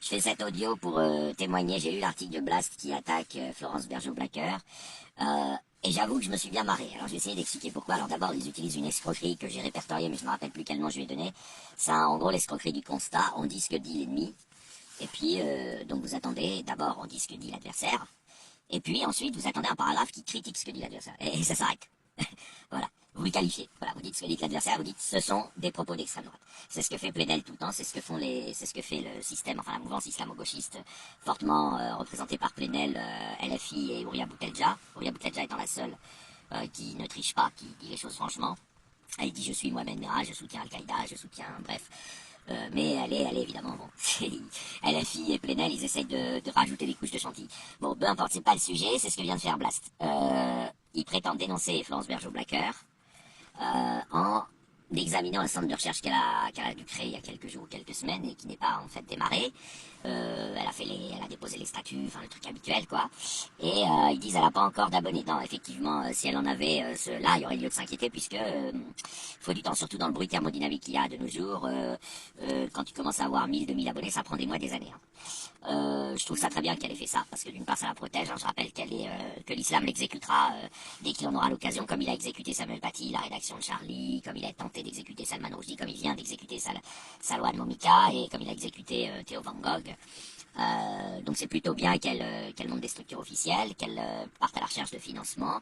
Je fais cet audio pour témoigner. J'ai lu l'article de Blast qui attaque Florence Bergeau-Blacker. Et j'avoue que je me suis bien marré. Alors je vais essayer d'expliquer pourquoi. Alors d'abord, ils utilisent une escroquerie que j'ai répertoriée, mais je ne me rappelle plus quel nom je lui ai donné. C'est en gros l'escroquerie du constat. On dit ce que dit l'ennemi. Et puis, donc vous attendez, d'abord on dit ce que dit l'adversaire. Et puis ensuite, vous attendez un paragraphe qui critique ce que dit l'adversaire. Et ça s'arrête. Voilà. Vous le qualifiez. Voilà. Vous dites ce que dit l'adversaire, vous dites ce sont des propos d'extrême droite. C'est ce que fait Plenel tout le temps, c'est ce que fait le système, enfin la mouvance islamo-gauchiste, fortement représentée par Plenel, LFI et Ouria Boutelja. Ouria Boutelja étant la seule qui ne triche pas, qui dit les choses franchement. Elle dit je suis Mohamed Merah, je soutiens Al-Qaïda, je soutiens, bref. Mais elle est évidemment, bon, LFI et Plenel, ils essayent de rajouter des couches de chantilly. Bon, peu importe, c'est pas le sujet, c'est ce que vient de faire Blast. Ils prétendent dénoncer Florence Bergeau-Blacker en examinant un centre de recherche qu'elle a dû créer il y a quelques jours ou quelques semaines et qui n'est pas en fait démarré. Elle a déposé les statuts, enfin le truc habituel quoi. Et ils disent elle n'a pas encore d'abonnés. Non, effectivement, si elle en avait là, il y aurait lieu de s'inquiéter puisque faut du temps, surtout dans le bruit thermodynamique qu'il y a de nos jours. Quand tu commences à avoir 1000, 2000 abonnés, ça prend des mois, des années. Je trouve ça très bien qu'elle ait fait ça, parce que d'une part ça la protège, hein, je rappelle que l'islam l'exécutera dès qu'il en aura l'occasion, comme il a exécuté Samuel Paty, la rédaction de Charlie, comme il a tenté d'exécuter Salman Rushdie, comme il vient d'exécuter Salwan Momika, et comme il a exécuté Theo Van Gogh. Donc c'est plutôt bien qu'elle monte des structures officielles, qu'elle parte à la recherche de financement.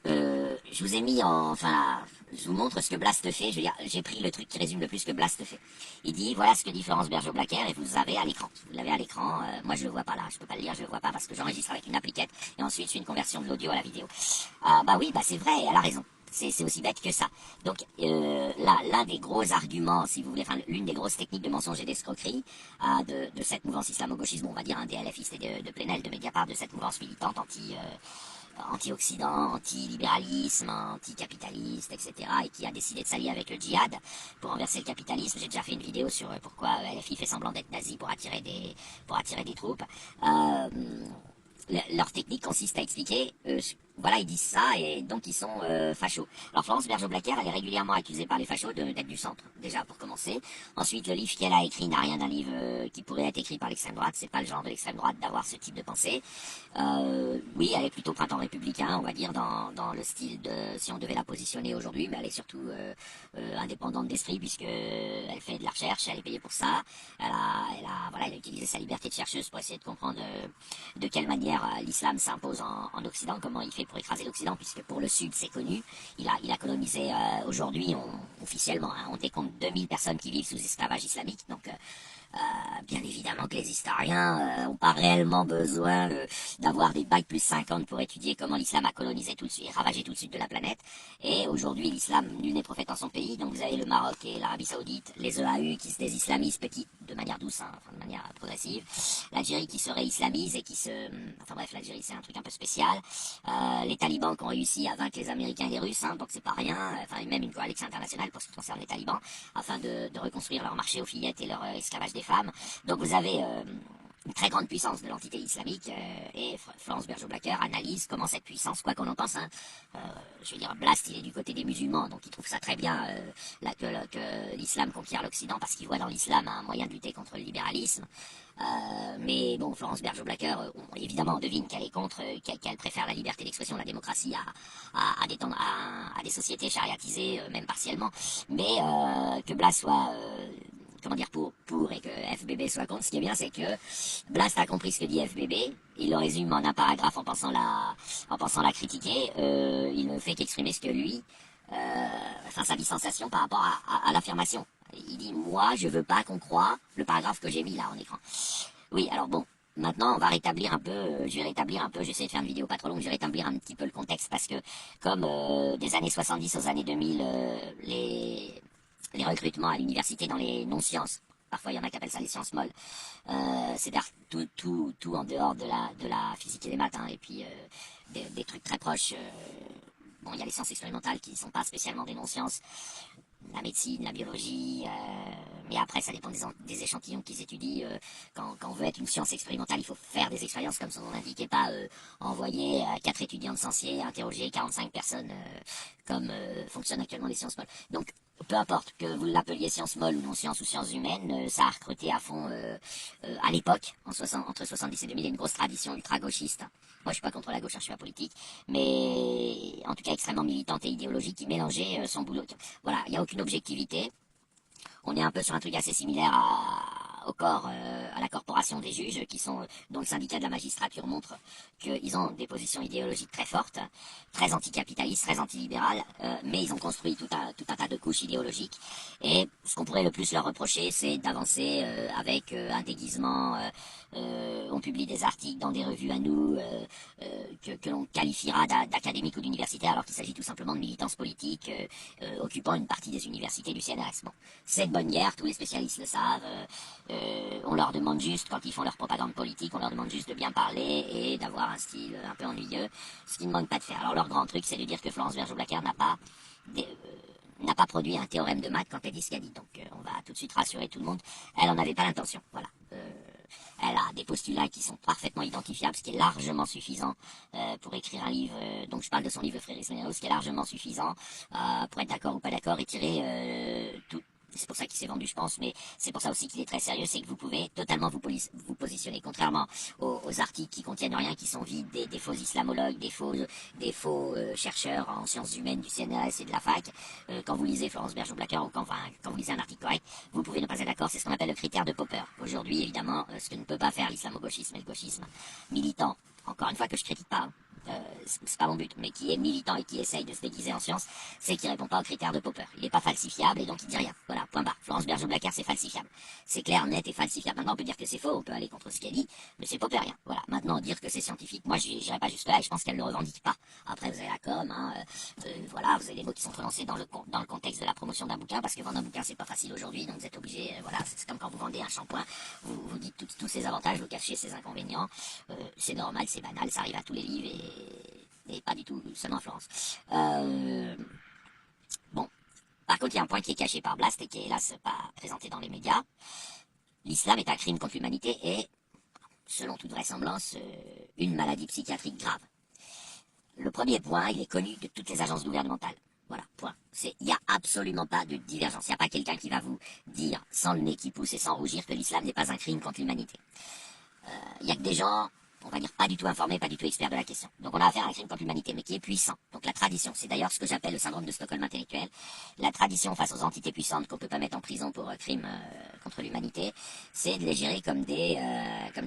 Je vous ai mis je vous montre ce que Blast fait. Je veux dire, j'ai pris le truc qui résume le plus ce que Blast fait. Il dit, voilà ce que dit Florence Bergeau-Blacker et vous avez à l'écran. Vous l'avez à l'écran. Moi, je le vois pas là. Je peux pas le lire, je le vois pas parce que j'enregistre avec une appliquette et ensuite je fais une conversion de l'audio à la vidéo. Bah oui, bah c'est vrai. Elle a raison. C'est aussi bête que ça. Donc l'un des gros arguments, si vous voulez, enfin l'une des grosses techniques de mensonge et d'escroquerie de cette mouvance islamo-gauchisme, on va dire, des LFistes et de Plenel, de Mediapart, de cette mouvance militante anti-Occident, anti-libéralisme, anti-capitaliste, etc. et qui a décidé de s'allier avec le djihad pour renverser le capitalisme. J'ai déjà fait une vidéo sur pourquoi LFI fait semblant d'être nazi pour attirer des troupes. Leur technique consiste à expliquer, voilà, ils disent ça et donc ils sont fachos. Alors Florence Bergeau-Blacker, elle est régulièrement accusée par les fachos d'être du centre, déjà pour commencer. Ensuite, le livre qu'elle a écrit n'a rien d'un livre qui pourrait être écrit par l'extrême droite. C'est pas le genre de l'extrême droite d'avoir ce type de pensée. Oui, elle est plutôt printemps républicain, on va dire, dans le style de, si on devait la positionner aujourd'hui, mais elle est surtout indépendante d'esprit puisque elle fait de la recherche, elle est payée pour ça. Elle a utilisé sa liberté de chercheuse pour essayer de comprendre de quelle manière l'islam s'impose en Occident, comment il fait pour écraser l'Occident, puisque pour le Sud, c'est connu. Il a colonisé, aujourd'hui, officiellement, hein, on décompte 2000 personnes qui vivent sous esclavage islamique, donc bien évidemment que les historiens n'ont pas réellement besoin d'avoir des bacs plus 50 pour étudier comment l'islam a colonisé tout de suite, ravagé tout de suite de la planète. Et aujourd'hui, l'islam, nul n'est prophète en son pays. Donc vous avez le Maroc et l'Arabie Saoudite, les EAU qui se désislamisent de manière douce, hein, enfin de manière progressive. L'Algérie qui se réislamise et qui se... Enfin bref, l'Algérie c'est un truc un peu spécial. Les talibans qui ont réussi à vaincre les Américains et les Russes, hein, donc c'est pas rien. Enfin même une coalition internationale pour ce qui concerne les talibans, afin de reconstruire leur marché aux fillettes et leur esclavage des femmes. Donc vous avez une très grande puissance de l'entité islamique et Florence Bergeau-Blacker analyse comment cette puissance, quoi qu'on en pense, hein, je veux dire, Blast il est du côté des musulmans, donc il trouve ça très bien que l'islam conquiert l'Occident parce qu'il voit dans l'islam un moyen de lutter contre le libéralisme. Mais bon, Florence Bergeau-Blacker, évidemment, on devine qu'elle est contre, qu'elle préfère la liberté d'expression, la démocratie à des sociétés chariatisées, même partiellement, mais que Blast soit comment dire, pour et que FBB soit contre. Ce qui est bien, c'est que Blast a compris ce que dit FBB, il le résume en un paragraphe en pensant la critiquer, il ne fait qu'exprimer ce que lui, sa sensation par rapport à l'affirmation. Il dit, moi, je veux pas qu'on croie le paragraphe que j'ai mis là en écran. Oui, alors bon, maintenant, on va rétablir un peu, j'essaie de faire une vidéo pas trop longue, je vais rétablir un petit peu le contexte, parce que, comme des années 70 aux années 2000, les recrutements à l'université dans les non-sciences, parfois il y en a qui appellent ça les sciences molles, c'est-à-dire tout en dehors de la physique et des maths, hein, et puis des trucs très proches. Bon, il y a les sciences expérimentales qui ne sont pas spécialement des non-sciences, la médecine, la biologie, mais après ça dépend des échantillons qu'ils étudient. Quand on veut être une science expérimentale, il faut faire des expériences comme son nom l'indique et pas envoyer 4 étudiants de Censier interroger 45 personnes comme fonctionnent actuellement les sciences molles. Donc peu importe que vous l'appeliez sciences molles ou non sciences ou sciences humaines, ça a recruté à fond à l'époque, entre 70 et 2000, il y a une grosse tradition ultra-gauchiste. Moi, je suis pas contre la gauche, hein, je suis pas politique, mais en tout cas extrêmement militante et idéologique, qui mélangeait son boulot. Voilà, il n'y a aucune objectivité. On est un peu sur un truc assez similaire au corps, à la corporation des juges, dont le syndicat de la magistrature montre qu'ils ont des positions idéologiques très fortes, très anticapitalistes, très antilibérales, mais ils ont construit tout un tas de couches idéologiques. Et ce qu'on pourrait le plus leur reprocher, c'est d'avancer avec un déguisement. On publie des articles dans des revues à nous que l'on qualifiera d'académiques ou d'universitaires, alors qu'il s'agit tout simplement de militance politique occupant une partie des universités du CNRS. Bon, c'est de bonne guerre, tous les spécialistes le savent. On leur demande juste, quand ils font leur propagande politique, on leur demande juste de bien parler et d'avoir un style un peu ennuyeux, ce qu'ils ne manquent pas de faire. Alors leur grand truc, c'est de dire que Florence Bergeau-Blacker n'a pas produit un théorème de maths quand elle dit ce qu'elle dit. Donc on va tout de suite rassurer tout le monde. Elle n'en avait pas l'intention. Voilà. Elle a des postulats qui sont parfaitement identifiables, ce qui est largement suffisant pour écrire un livre. Donc je parle de son livre Frédéric Ménero, ce qui est largement suffisant pour être d'accord ou pas d'accord et tirer tout. C'est pour ça qu'il s'est vendu, je pense, mais c'est pour ça aussi qu'il est très sérieux, c'est que vous pouvez totalement vous positionner, contrairement aux articles qui contiennent rien, qui sont vides, des faux islamologues, des faux chercheurs en sciences humaines du CNRS et de la fac. Quand vous lisez Florence Bergeau-Blacker ou quand vous lisez un article correct, vous pouvez ne pas être d'accord, c'est ce qu'on appelle le critère de Popper. Aujourd'hui, évidemment, ce que ne peut pas faire l'islamo-gauchisme et le gauchisme militant, encore une fois que je critique pas, c'est pas mon but, mais qui est militant et qui essaye de se déguiser en science, c'est qu'il répond pas aux critères de Popper. Il est pas falsifiable et donc il dit rien. Voilà, point barre. Florence Bergeau-Blacker, c'est falsifiable. C'est clair, net et falsifiable. Maintenant, on peut dire que c'est faux, on peut aller contre ce qu'elle dit, mais c'est Popperien. Voilà. Maintenant, dire que c'est scientifique, moi, j'irai pas jusque là et je pense qu'elle le revendique pas. Après, vous avez la com, hein, voilà, vous avez des mots qui sont prononcés dans le contexte de la promotion d'un bouquin, parce que vendre un bouquin, c'est pas facile aujourd'hui, donc vous êtes obligé, voilà, c'est comme quand vous vendez un shampoing, vous dites tous ses avantages, vous cachez ses inconvénients, c'est normal, c'est banal, ça arrive à tous les livres et pas du tout seulement en Florence. Bon, par contre, il y a un point qui est caché par Blast et qui est hélas pas présenté dans les médias. L'islam est un crime contre l'humanité et, selon toute vraisemblance, une maladie psychiatrique grave. Le premier point, il est connu de toutes les agences gouvernementales. Voilà, point. Il n'y a absolument pas de divergence. Il n'y a pas quelqu'un qui va vous dire, sans le nez qui pousse et sans rougir, que l'islam n'est pas un crime contre l'humanité. Il n'y a que des gens, on va dire, pas du tout informés, pas du tout experts de la question. Donc on a affaire à un crime contre l'humanité, mais qui est puissant. Donc la tradition, c'est d'ailleurs ce que j'appelle le syndrome de Stockholm intellectuel. La tradition face aux entités puissantes qu'on peut pas mettre en prison pour crime contre l'humanité, c'est de les gérer comme des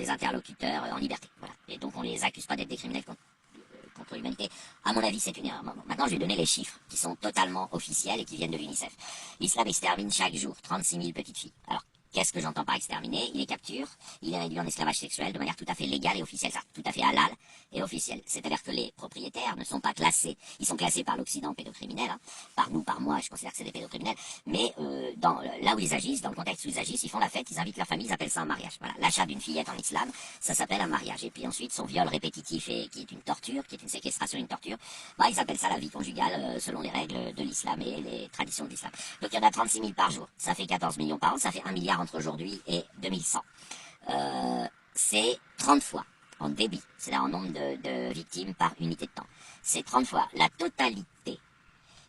interlocuteurs en liberté. Voilà. Et donc on les accuse pas d'être des criminels contre l'humanité. À mon avis, c'est une erreur. Maintenant, je vais donner les chiffres qui sont totalement officiels et qui viennent de l'UNICEF. L'islam extermine chaque jour 36 000 petites filles. Alors, qu'est-ce que j'entends par exterminer? Il les capture, il les réduit en esclavage sexuel de manière tout à fait légale et officielle, tout à fait halal et officielle. C'est-à-dire que les propriétaires ne sont pas classés. Ils sont classés par l'Occident pédocriminel, hein, par nous, par moi, je considère que c'est des pédocriminels. Mais là où ils agissent, dans le contexte où ils agissent, ils font la fête, ils invitent leur famille, ils appellent ça un mariage. Voilà, l'achat d'une fillette en islam, ça s'appelle un mariage. Et puis ensuite, son viol répétitif et qui est une torture, qui est une séquestration et une torture, ils appellent ça la vie conjugale selon les règles de l'islam et les traditions de l'islam. Donc il y en a 36 000 par jour, ça fait 14 millions par an, ça fait 1 milliard entre aujourd'hui et 2100. C'est 30 fois en débit, c'est-à-dire en nombre de victimes par unité de temps. C'est 30 fois la totalité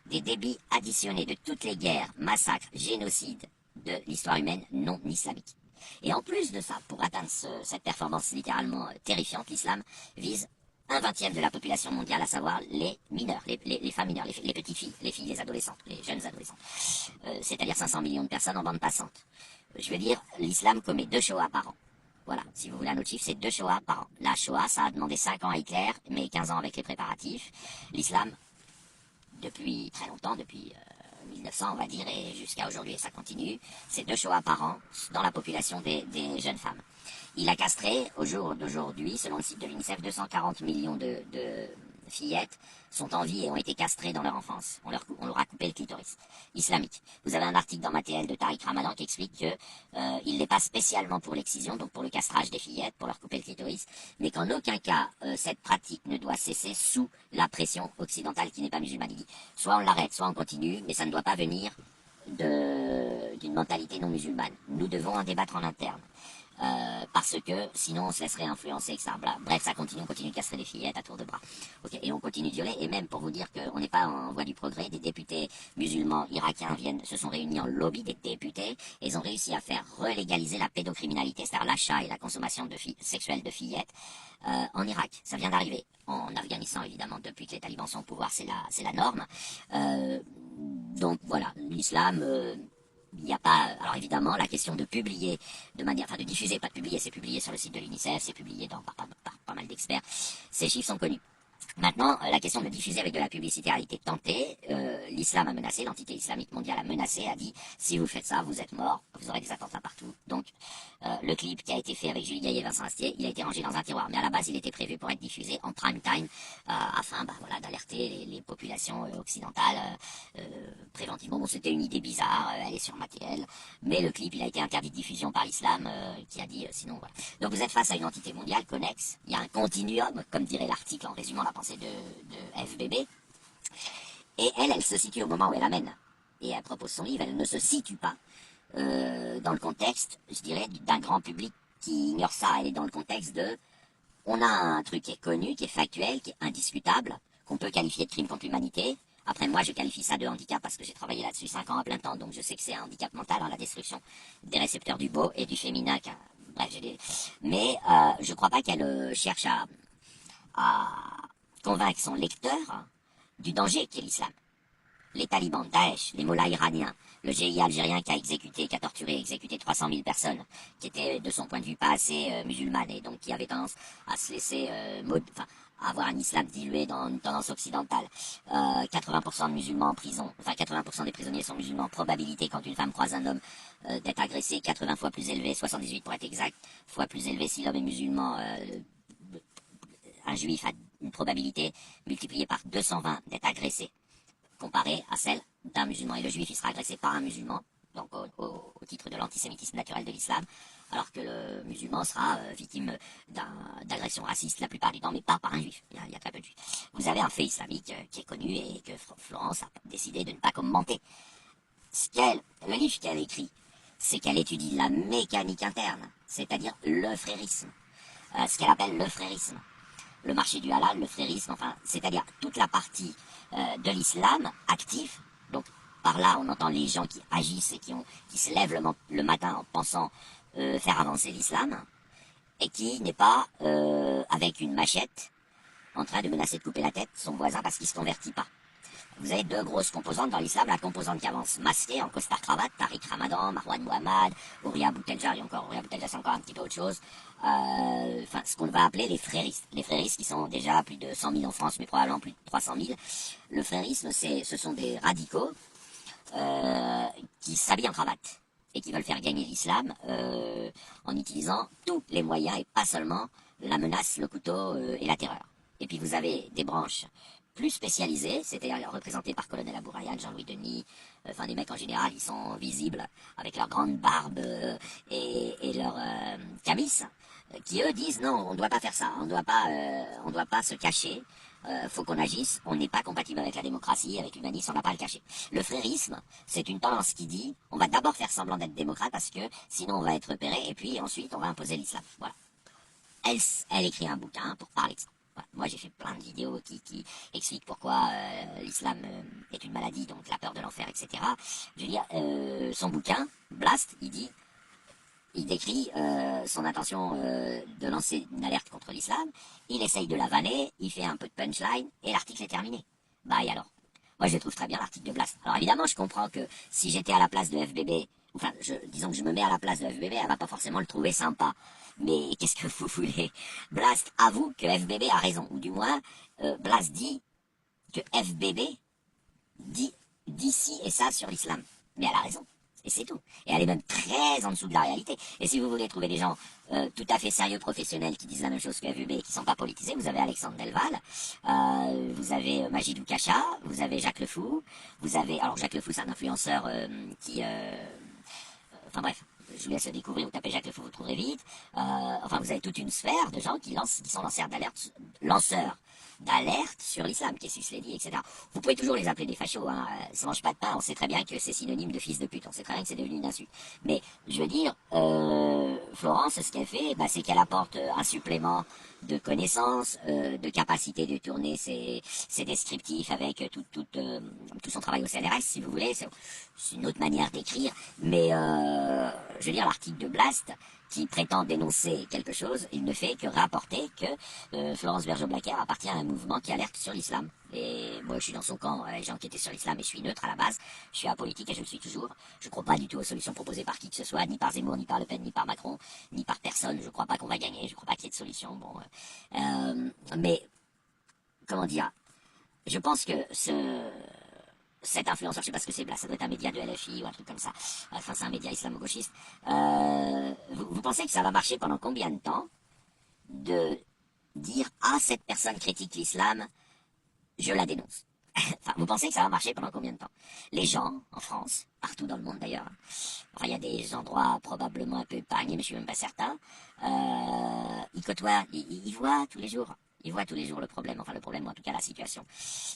des débits additionnés de toutes les guerres, massacres, génocides de l'histoire humaine non islamique. Et en plus de ça, pour atteindre cette performance littéralement terrifiante, l'islam vise 1/20 de la population mondiale, à savoir les mineurs, les femmes mineures, les petites filles, les filles, les adolescentes, les jeunes adolescentes. C'est-à-dire 500 millions de personnes en bande passante. Je veux dire, l'islam commet 2 Shoah par an. Voilà, si vous voulez un autre chiffre, c'est 2 Shoah par an. La Shoah, ça a demandé 5 ans à Hitler, mais 15 ans avec les préparatifs. L'islam, depuis très longtemps, depuis 1900 on va dire, et jusqu'à aujourd'hui, et ça continue, c'est 2 Shoah par an dans la population des jeunes femmes. Il a castré, au jour d'aujourd'hui, selon le site de l'UNICEF, 240 millions de fillettes sont en vie et ont été castrées dans leur enfance. On leur a coupé le clitoris. Islamique. Vous avez un article dans Mattel de Tariq Ramadan qui explique que il n'est pas spécialement pour l'excision, donc pour le castrage des fillettes, pour leur couper le clitoris, mais qu'en aucun cas cette pratique ne doit cesser sous la pression occidentale qui n'est pas musulmane. Il dit, soit on l'arrête, soit on continue, mais ça ne doit pas venir d'une mentalité non musulmane. Nous devons en débattre en interne. parce que sinon on se laisserait influencer, etc. Bref, ça continue, on continue de casser les fillettes à tour de bras. Ok, et on continue de violer, et même pour vous dire qu'on n'est pas en voie du progrès, des députés musulmans irakiens se sont réunis en lobby des députés, et ils ont réussi à faire relégaliser la pédocriminalité, c'est-à-dire l'achat et la consommation sexuelle de fillettes, en Irak. Ça vient d'arriver. En Afghanistan, évidemment, depuis que les talibans sont au pouvoir, c'est la norme. Donc voilà, l'islam... il n'y a pas, alors évidemment, la question de publier de manière, enfin de diffuser, pas de publier, c'est publié sur le site de l'UNICEF, c'est publié par pas mal d'experts, ces chiffres sont connus. Maintenant, la question de diffuser avec de la publicité a été tentée. L'islam a menacé, l'entité islamique mondiale a menacé, a dit si vous faites ça, vous êtes mort, vous aurez des attentats partout. Donc, le clip qui a été fait avec Julie Gaillet et Vincent Astier, il a été rangé dans un tiroir. Mais à la base, il était prévu pour être diffusé en prime time, afin voilà, d'alerter les populations occidentales préventivement. Bon, c'était une idée bizarre, elle est sur Mattel, mais le clip, il a été interdit de diffusion par l'islam, qui a dit sinon, voilà. Donc vous êtes face à une entité mondiale connexe, il y a un continuum, comme dirait l'article en résumant la pensée de FBB, et elle se situe au moment où elle amène, et elle propose son livre, elle ne se situe pas dans le contexte, je dirais, d'un grand public qui ignore ça, elle est dans le contexte de, on a un truc qui est connu, qui est factuel, qui est indiscutable, qu'on peut qualifier de crime contre l'humanité. Après, moi, je qualifie ça de handicap parce que j'ai travaillé là-dessus 5 ans à plein temps, donc je sais que c'est un handicap mental, hein, la destruction des récepteurs du beau et du féminin. Bref, mais je crois pas qu'elle cherche à convaincre son lecteur du danger qu'est l'islam. Les talibans, Daesh, les mollahs iraniens, le GIA algérien qui a torturé et exécuté 300 000 personnes, qui étaient de son point de vue pas assez musulmanes et donc qui avaient tendance à se laisser avoir un islam dilué dans une tendance occidentale. 80% de musulmans en prison, enfin 80% des prisonniers sont musulmans. Probabilité quand une femme croise un homme d'être agressée, 80 fois plus élevée, 78 pour être exact, fois plus élevée si l'homme est musulman. Un juif a une probabilité multipliée par 220 d'être agressé, comparée à celle d'un musulman. Et le juif, il sera agressé par un musulman, donc au titre de l'antisémitisme naturel de l'islam, alors que le musulman sera victime d'agressions racistes la plupart du temps, mais pas par un juif. Il y a très peu de juifs. Vous avez un fait islamique qui est connu et que Florence a décidé de ne pas commenter. Le livre qu'elle écrit, c'est qu'elle étudie la mécanique interne, c'est-à-dire le frérisme, ce qu'elle appelle le frérisme. Le marché du halal, le frérisme, enfin, c'est-à-dire toute la partie de l'islam actif. Donc, par là, on entend les gens qui agissent et qui se lèvent le matin en pensant faire avancer l'islam, et qui n'est pas avec une machette en train de menacer de couper la tête son voisin parce qu'il se convertit pas. Vous avez deux grosses composantes dans l'islam. La composante qui avance masquée en costard-cravate, Tariq Ramadan, Marwan Mohammad, Ouria Boutelja, et encore Ouria Boutelja, c'est encore un petit peu autre chose. Enfin, ce qu'on va appeler les fréristes. Les fréristes qui sont déjà plus de 100 000 en France, mais probablement plus de 300 000. Le frérisme, ce sont des radicaux qui s'habillent en cravate et qui veulent faire gagner l'islam en utilisant tous les moyens et pas seulement la menace, le couteau et la terreur. Et puis vous avez des branches plus spécialisées, c'est-à-dire représentées par Colonel Abou Rayyan, Jean-Louis Denis, enfin des mecs en général, ils sont visibles avec leur grande barbe et leur camis, qui eux disent non, on ne doit pas faire ça, on ne doit pas se cacher, faut qu'on agisse, on n'est pas compatible avec la démocratie, avec l'humanisme, on n'a pas à le cacher. Le frérisme, c'est une tendance qui dit, on va d'abord faire semblant d'être démocrate parce que sinon on va être repéré et puis ensuite on va imposer l'islam. Voilà. Elle écrit un bouquin pour parler de ça. Voilà. Moi j'ai fait plein de vidéos qui expliquent pourquoi l'islam est une maladie, donc la peur de l'enfer, etc. Je veux dire, son bouquin, Blast, il décrit son intention de lancer une alerte contre l'islam, il essaye de la vanner, il fait un peu de punchline, et l'article est terminé. Bah et alors? Moi je trouve très bien l'article de Blast. Alors évidemment je comprends que si j'étais à la place de FBB, enfin disons que je me mets à la place de FBB, elle va pas forcément le trouver sympa. Mais qu'est-ce que vous voulez? Blast avoue que FBB a raison, ou du moins Blast dit que FBB dit ci et ça sur l'islam. Mais elle a raison. Et c'est tout. Et elle est même très en dessous de la réalité. Et si vous voulez trouver des gens tout à fait sérieux, professionnels, qui disent la même chose que FUB et qui ne sont pas politisés, vous avez Alexandre Delval, vous avez Majidou Kacha, vous avez Jacques Le Fou, vous avez... Alors Jacques Le Fou, c'est un influenceur qui... enfin bref, je vous laisse le découvrir, vous tapez Jacques Le Fou, vous trouverez vite. Enfin, vous avez toute une sphère de gens qui sont lanceurs d'alerte sur l'islam, Cassius Lady, etc. Vous pouvez toujours les appeler des fachos, hein. Ça mange pas de pain, on sait très bien que c'est synonyme de fils de pute, on sait très bien que c'est devenu une insulte. Mais, je veux dire, Florence, ce qu'elle fait, bah, c'est qu'elle apporte un supplément de connaissances, de capacité de tourner ses descriptifs avec tout son travail au CNRS, si vous voulez. C'est une autre manière d'écrire, mais je veux dire, l'article de Blast, qui prétend dénoncer quelque chose, il ne fait que rapporter que Florence Bergeau-Blacker appartient à un mouvement qui alerte sur l'islam. Et moi, je suis dans son camp, les gens qui étaient sur l'islam, et je suis neutre à la base. Je suis apolitique et je le suis toujours. Je ne crois pas du tout aux solutions proposées par qui que ce soit, ni par Zemmour, ni par Le Pen, ni par Macron, ni par personne. Je ne crois pas qu'on va gagner, je ne crois pas qu'il y ait de solution. Bon, mais, comment dire, je pense que cet influenceur, je sais pas ce que c'est, là, ça doit être un média de LFI ou un truc comme ça, enfin c'est un média islamo-gauchiste, vous pensez que ça va marcher pendant combien de temps de dire « Ah, cette personne critique l'islam, je la dénonce ». Enfin, vous pensez que ça va marcher pendant combien de temps? Les gens, en France, partout dans le monde d'ailleurs, enfin il y a des endroits probablement un peu épargnés, mais je suis même pas certain, ils côtoient, ils voient tous les jours. Ils voient tous les jours le problème, enfin le problème, ou en tout cas la situation.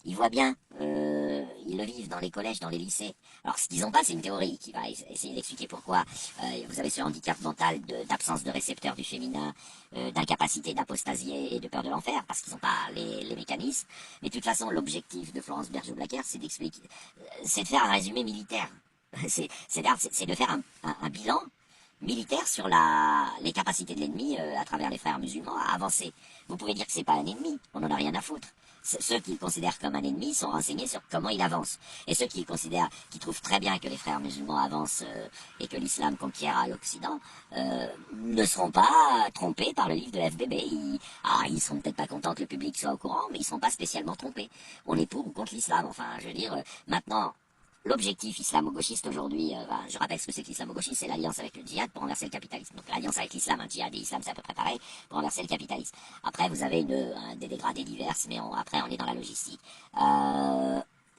Ils voient bien, ils le vivent dans les collèges, dans les lycées. Alors ce qu'ils n'ont pas, c'est une théorie qui va essayer d'expliquer pourquoi vous avez ce handicap mental d'absence de récepteur du féminin, d'incapacité d'apostasier et de peur de l'enfer, parce qu'ils n'ont pas les mécanismes. Mais de toute façon, l'objectif de Florence Bergeau-Blacker, c'est d'expliquer, c'est de faire un résumé militaire. C'est de faire un bilan militaire sur les capacités de l'ennemi à travers les frères musulmans à avancer. Vous pouvez dire que c'est pas un ennemi, on n'en a rien à foutre. Ceux qui le considèrent comme un ennemi sont renseignés sur comment il avance. Et ceux qui le considèrent, qui trouvent très bien que les frères musulmans avancent et que l'islam conquiert l'Occident, ne seront pas trompés par le livre de FBB. Ils sont peut-être pas contents que le public soit au courant, mais ils sont pas spécialement trompés. On est pour ou contre l'islam. Enfin, je veux dire, maintenant, l'objectif islamo-gauchiste aujourd'hui, je rappelle ce que c'est que l'islamo-gauchiste, c'est l'alliance avec le djihad pour renverser le capitalisme. Donc l'alliance avec l'islam, un djihad et l'islam, c'est à peu près pareil, pour renverser le capitalisme. Après, vous avez des dégradés divers, mais après, on est dans la logistique.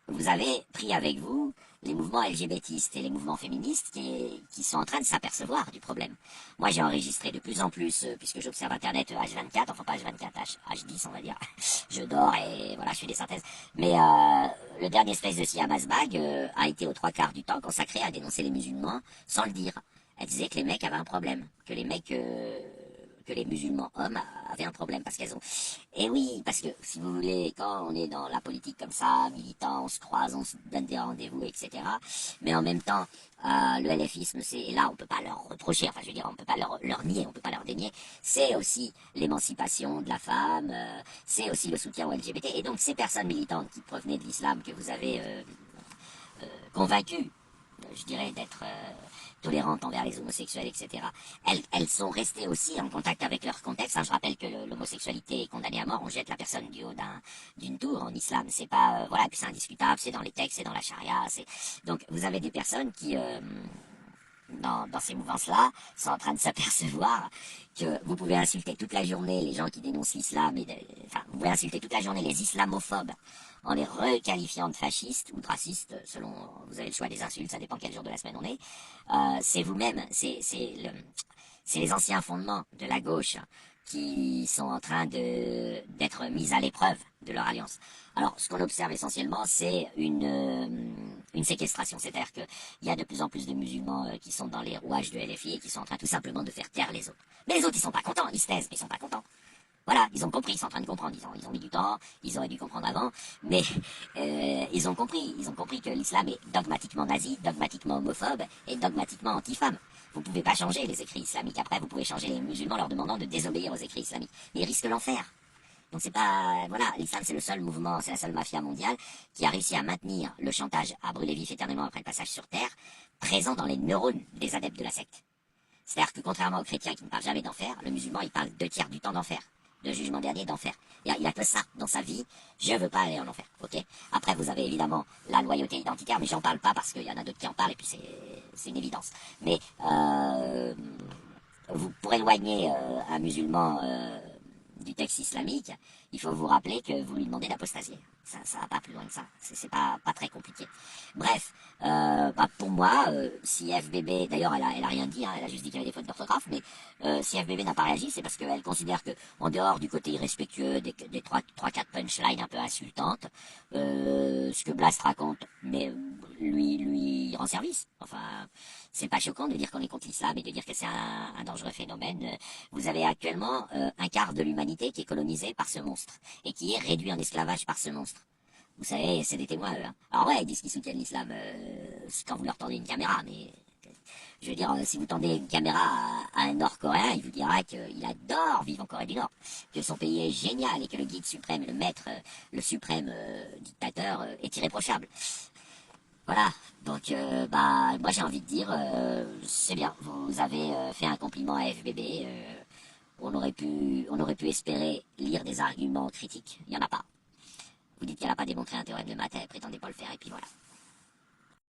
Vous avez pris avec vous les mouvements LGBTistes et les mouvements féministes qui sont en train de s'apercevoir du problème. Moi, j'ai enregistré de plus en plus, puisque j'observe Internet H24, enfin pas H24, H10, on va dire. Je dors et voilà, je fais des synthèses. Mais le dernier space de Siam Asbag a été aux 3/4 du temps consacré à dénoncer les musulmans sans le dire. Elle disait que les mecs avaient un problème, que les musulmans hommes avaient un problème parce qu'elles ont... Et oui, parce que si vous voulez, quand on est dans la politique comme ça, militant, on se croise, on se donne des rendez-vous, etc. Mais en même temps, le LFisme, et là on peut pas leur reprocher, enfin je veux dire, on peut pas leur nier, on peut pas leur dénier, c'est aussi l'émancipation de la femme, c'est aussi le soutien aux LGBT. Et donc ces personnes militantes qui provenaient de l'islam que vous avez convaincues, je dirais, d'être tolérantes envers les homosexuels, etc. Elles sont restées aussi en contact avec leur contexte. Je rappelle que l'homosexualité est condamnée à mort. On jette la personne du haut d'une tour en islam. C'est pas voilà, puis c'est indiscutable. C'est dans les textes, c'est dans la charia. Donc vous avez des personnes qui dans ces mouvances-là, sont en train de s'apercevoir que vous pouvez insulter toute la journée les gens qui dénoncent l'islam, vous pouvez insulter toute la journée les islamophobes en les requalifiant de fascistes ou de racistes, selon, vous avez le choix des insultes, ça dépend quel jour de la semaine on est. C'est vous-même, c'est les anciens fondements de la gauche qui sont en train d'être mis à l'épreuve de leur alliance. Alors, ce qu'on observe essentiellement, c'est une séquestration. C'est-à-dire qu'il y a de plus en plus de musulmans qui sont dans les rouages de LFI et qui sont en train tout simplement de faire taire les autres. Mais les autres, ils sont pas contents, ils se taisent, mais ils sont pas contents. Voilà, ils ont compris, ils sont en train de comprendre, ils ont mis du temps, ils auraient dû comprendre avant, mais ils ont compris que l'islam est dogmatiquement nazi, dogmatiquement homophobe et dogmatiquement anti-femme. Vous pouvez pas changer les écrits islamiques. Après, vous pouvez changer les musulmans leur demandant de désobéir aux écrits islamiques. Mais ils risquent l'enfer. Donc c'est pas... Voilà, l'islam c'est le seul mouvement, c'est la seule mafia mondiale qui a réussi à maintenir le chantage à brûler vif éternellement après le passage sur Terre, présent dans les neurones des adeptes de la secte. C'est-à-dire que contrairement aux chrétiens qui ne parlent jamais d'enfer, le musulman il parle 2/3 du temps d'enfer. De jugement dernier d'enfer. Il a que ça dans sa vie, je veux pas aller en enfer, ok. Après vous avez évidemment la loyauté identitaire, mais j'en parle pas parce qu'il y en a d'autres qui en parlent et puis c'est une évidence. Mais pour éloigner un musulman du texte islamique, il faut vous rappeler que vous lui demandez d'apostasier. Ça va pas plus loin que ça. C'est pas très compliqué. Bref, pour moi, si FBB, d'ailleurs, elle a rien dit, hein, elle a juste dit qu'il y avait des fautes d'orthographe, mais Si FBB n'a pas réagi, c'est parce qu'elle considère que, en dehors du côté irrespectueux, des 3-4 punchlines un peu insultantes, ce que Blast raconte, mais lui rend service. Enfin, c'est pas choquant de dire qu'on est contre l'islam et de dire que c'est un dangereux phénomène. Vous avez actuellement un quart de l'humanité qui est colonisée par ce monstre et qui est réduit en esclavage par ce monstre. Vous savez, c'est des témoins, eux. Hein. Alors ouais, ils disent qu'ils soutiennent l'islam quand vous leur tendez une caméra, mais je veux dire, si vous tendez une caméra à un Nord-Coréen, il vous dira qu'il adore vivre en Corée du Nord, que son pays est génial et que le guide suprême, le maître, le suprême dictateur est irréprochable. Voilà, donc bah moi j'ai envie de dire, c'est bien, vous avez fait un compliment à FBB, on aurait pu espérer lire des arguments critiques, il n'y en a pas. Vous dites qu'elle n'a pas démontré un théorème de maths, elle prétendait pas le faire, et puis voilà.